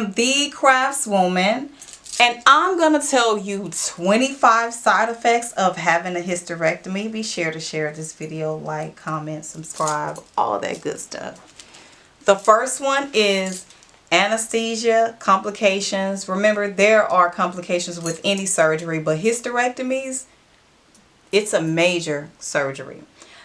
am the Craftswoman, and I'm going to tell you 25 side effects of having a hysterectomy. Be sure to share this video, like, comment, subscribe, all that good stuff. The first one is anesthesia, complications. Remember, there are complications with any surgery, but hysterectomies, it's a major surgery.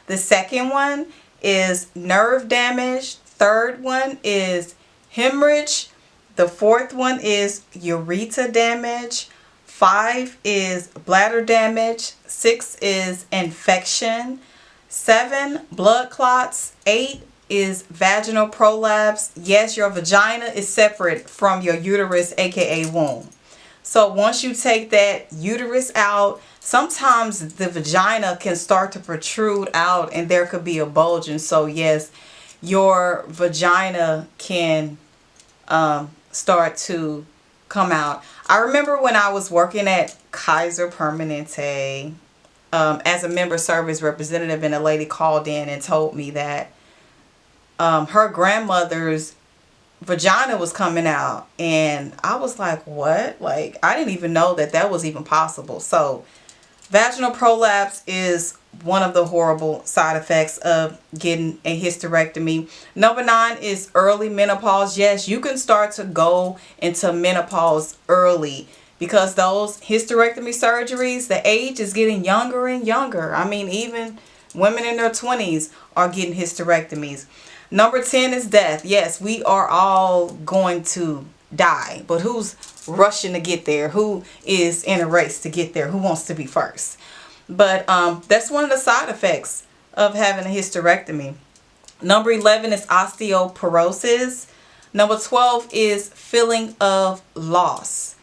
The second one is nerve damage. Third one is hemorrhage. The fourth one is urethra damage. 5 is bladder damage. 6 is infection. 7, blood clots. 8 is vaginal prolapse. Yes, your vagina is separate from your uterus, aka womb. So once you take that uterus out, sometimes the vagina can start to protrude out and there could be a bulging. So yes, your vagina can start to come out. I remember when I was working at Kaiser Permanente as a member service representative, and a lady called in and told me that her grandmother's vagina was coming out, and I was like, what? Like, I didn't even know that that was even possible. So vaginal prolapse is one of the horrible side effects of getting a hysterectomy. Number 9 is early menopause. Yes, you can start to go into menopause early because those hysterectomy surgeries, the age is getting younger and younger. I mean, even women in their 20s are getting hysterectomies. Number 10 is death. Yes, we are all going to die, but who's rushing to get there? Who is in a race to get there? Who wants to be first? But that's one of the side effects of having a hysterectomy. Number 11 is osteoporosis. Number 12 is feeling of loss.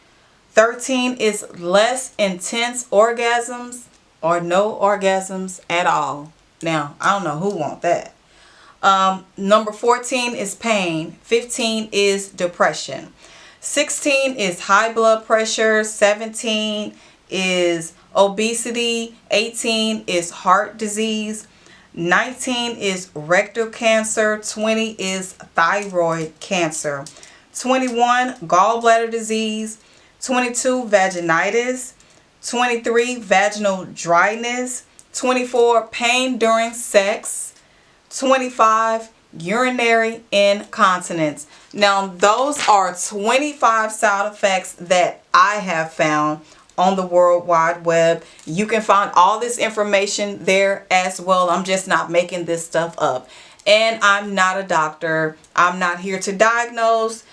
13 is less intense orgasms or no orgasms at all. Now, I don't know who wants that. Number 14 is pain. 15 is depression. 16 is high blood pressure. 17 is obesity. 18 is heart disease. 19 is rectal cancer. 20 is thyroid cancer. 21, gallbladder disease. 22, vaginitis. 23, vaginal dryness. 24, pain during sex. 25, urinary incontinence. Now, those are 25 side effects that I have found on the World Wide Web. You can find all this information there as well. I'm just not making this stuff up. And I'm not a doctor. I'm not here to diagnose.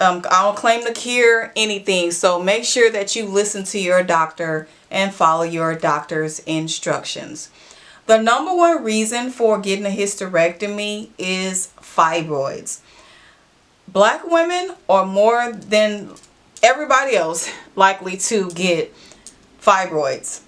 I don't claim to cure anything. So make sure that you listen to your doctor and follow your doctor's instructions. The number one reason for getting a hysterectomy is fibroids. Black women are more than everybody else likely to get fibroids.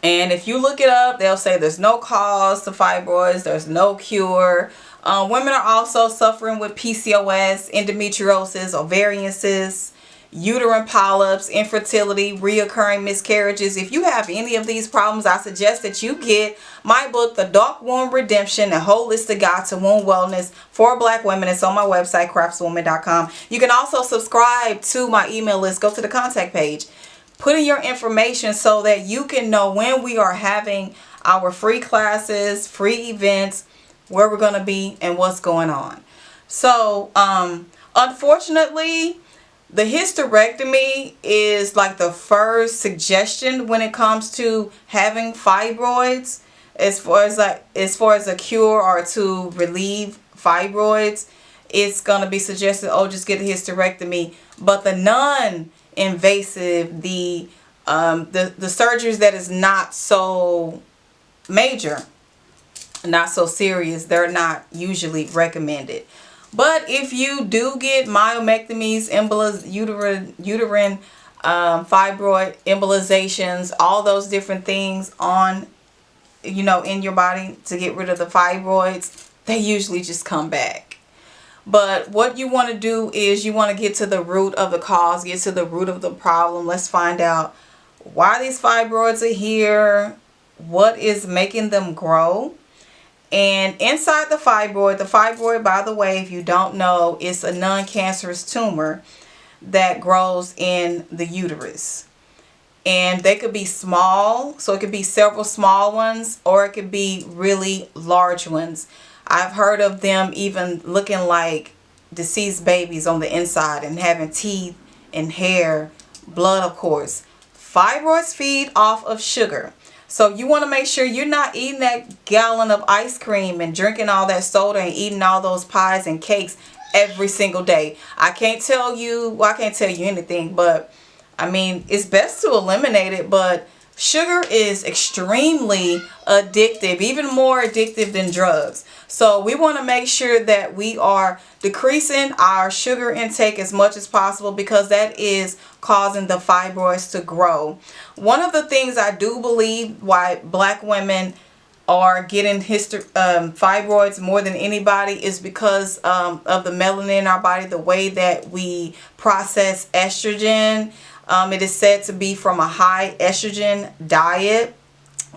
And if you look it up, they'll say there's no cause to fibroids, there's no cure. Women are also suffering with PCOS, endometriosis, ovarian cysts, uterine polyps, infertility, reoccurring miscarriages. If you have any of these problems, I suggest that you get my book, The Dark Womb Redemption, a holistic guide to womb wellness for Black women. It's on my website, craftswombman.com. You can also subscribe to my email list. Go to the contact page. Put in your information so that you can know when we are having our free classes, free events, where we're going to be, and what's going on. So, unfortunately, the hysterectomy is like the first suggestion when it comes to having fibroids, as far as a cure or to relieve fibroids. It's going to be suggested, oh, just get a hysterectomy. But the non-invasive, the surgeries that is not so major, not so serious, they're not usually recommended. But if you do get myomectomies, uterine fibroid embolizations, all those different things on, in your body to get rid of the fibroids, they usually just come back. But what you want to do is you want to get to the root of the cause, get to the root of the problem. Let's find out why these fibroids are here, what is making them grow, And inside the fibroid, by the way, if you don't know, it's a non-cancerous tumor that grows in the uterus. And they could be small, so it could be several small ones, or it could be really large ones. I've heard of them even looking like deceased babies on the inside and having teeth and hair, blood, of course. Fibroids feed off of sugar. So you want to make sure you're not eating that gallon of ice cream and drinking all that soda and eating all those pies and cakes every single day. I can't tell you anything, but I mean, it's best to eliminate it, but sugar is extremely addictive, even more addictive than drugs. So we want to make sure that we are decreasing our sugar intake as much as possible, because that is causing the fibroids to grow. One of the things I do believe why black women are getting fibroids more than anybody is because of the melanin in our body, the way that we process estrogen. It is said to be from a high estrogen diet.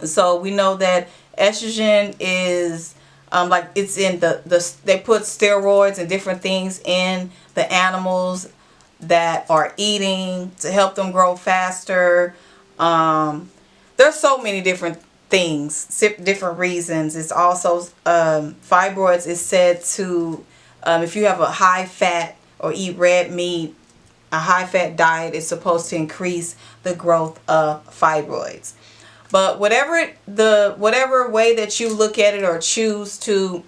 So we know that estrogen is like it's in they put steroids and different things in the animals that are eating to help them grow faster. There's so many different things, different reasons. It's also fibroids is said to if you have a high fat or eat red meat, a high fat diet is supposed to increase the growth of fibroids. But whatever way that you look at it or choose to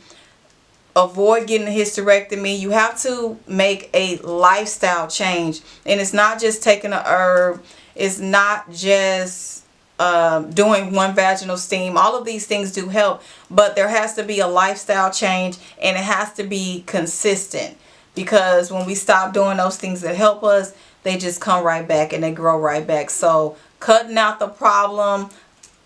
avoid getting a hysterectomy, you have to make a lifestyle change. And it's not just taking a herb. It's not just doing one vaginal steam. All of these things do help, but there has to be a lifestyle change, and it has to be consistent. Because when we stop doing those things that help us, they just come right back and they grow right back. So cutting out the problem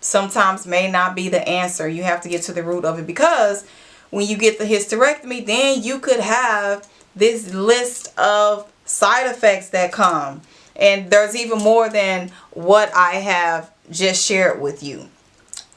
sometimes may not be the answer. You have to get to the root of it, because when you get the hysterectomy, then you could have this list of side effects that come. And there's even more than what I have just shared with you.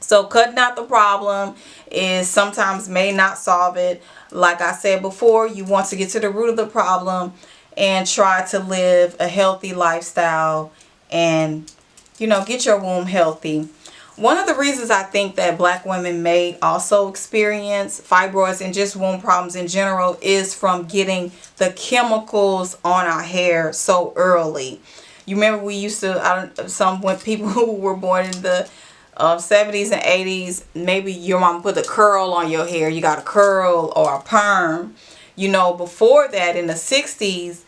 So cutting out the problem is sometimes may not solve it. Like I said before, you want to get to the root of the problem and try to live a healthy lifestyle and, get your womb healthy. One of the reasons I think that black women may also experience fibroids and just womb problems in general is from getting the chemicals on our hair so early. You remember we used to, some people who were born in the 70s and 80s, maybe your mom put a curl on your hair. You got a curl or a perm. Before that, in the 60s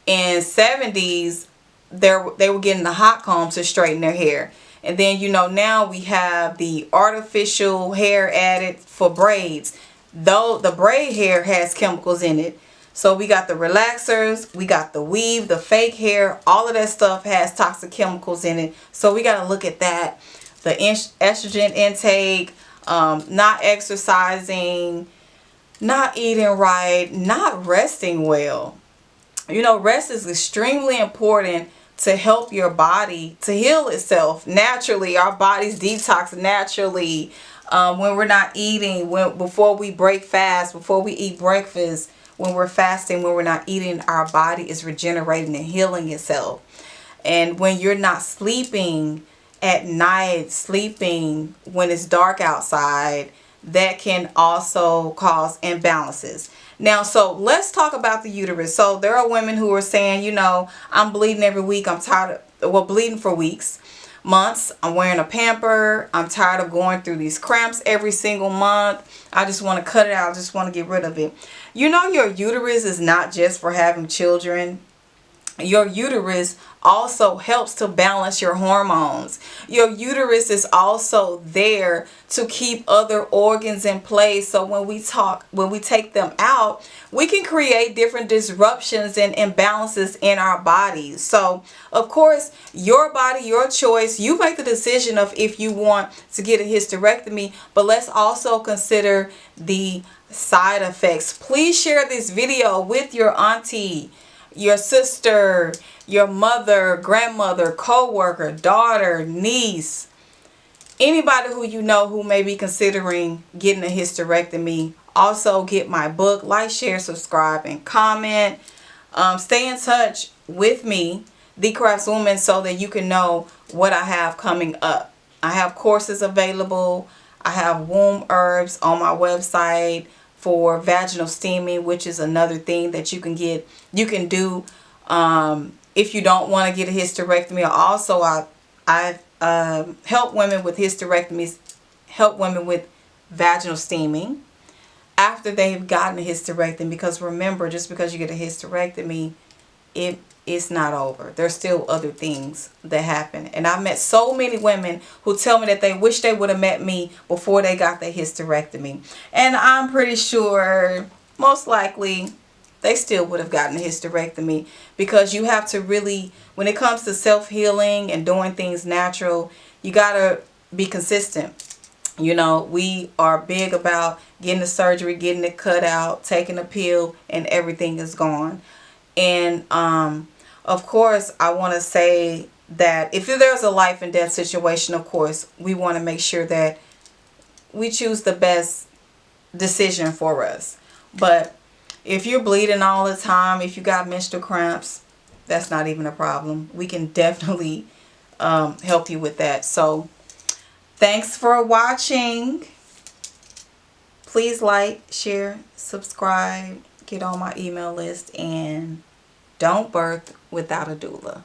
and 70s, they were getting the hot comb to straighten their hair. And then, now we have the artificial hair added for braids. Though the braid hair has chemicals in it. So we got the relaxers, we got the weave, the fake hair. All of that stuff has toxic chemicals in it. So we got to look at that. The estrogen intake, not exercising, not eating right, not resting well. Rest is extremely important to help your body to heal itself naturally. Our bodies detox naturally when we're not eating, before we break fast, before we eat breakfast, when we're fasting, when we're not eating, our body is regenerating and healing itself. And when you're not sleeping at night, sleeping when it's dark outside, that can also cause imbalances. Now, so let's talk about the uterus. So there are women who are saying, I'm bleeding every week. I'm tired of, bleeding for weeks, months. I'm wearing a pamper. I'm tired of going through these cramps every single month. I just want to cut it out. I just want to get rid of it. Your uterus is not just for having children. Your uterus also helps to balance your hormones. Your uterus is also there to keep other organs in place. So when we take them out, we can create different disruptions and imbalances in our bodies. So of course, your body, your choice, you make the decision of if you want to get a hysterectomy, but let's also consider the side effects. Please share this video with your auntie, your sister, your mother, grandmother, co-worker, daughter, niece. anybody who you know who may be considering getting a hysterectomy, also get my book. Like, share, subscribe, and comment. Stay in touch with me, The Craftswoman, so that you can know what I have coming up. I have courses available. I have womb herbs on my website for vaginal steaming, which is another thing that you can get. You can do if you don't want to get a hysterectomy. Also, I've help women with hysterectomies, help women with vaginal steaming after they've gotten a hysterectomy. Because remember, just because you get a hysterectomy, it's not over. There's still other things that happen. And I've met so many women who tell me that they wish they would have met me before they got their hysterectomy. And I'm pretty sure, most likely, they still would have gotten a hysterectomy, because you have to really, when it comes to self-healing and doing things natural, you gotta be consistent. You know, we are big about getting the surgery, getting it cut out, taking a pill, and everything is gone. And of course, I want to say that if there's a life and death situation, of course, we want to make sure that we choose the best decision for us. But if you're bleeding all the time, if you got menstrual cramps, that's not even a problem. We can definitely help you with that. So thanks for watching. Please like, share, subscribe, get on my email list, and don't birth without a doula.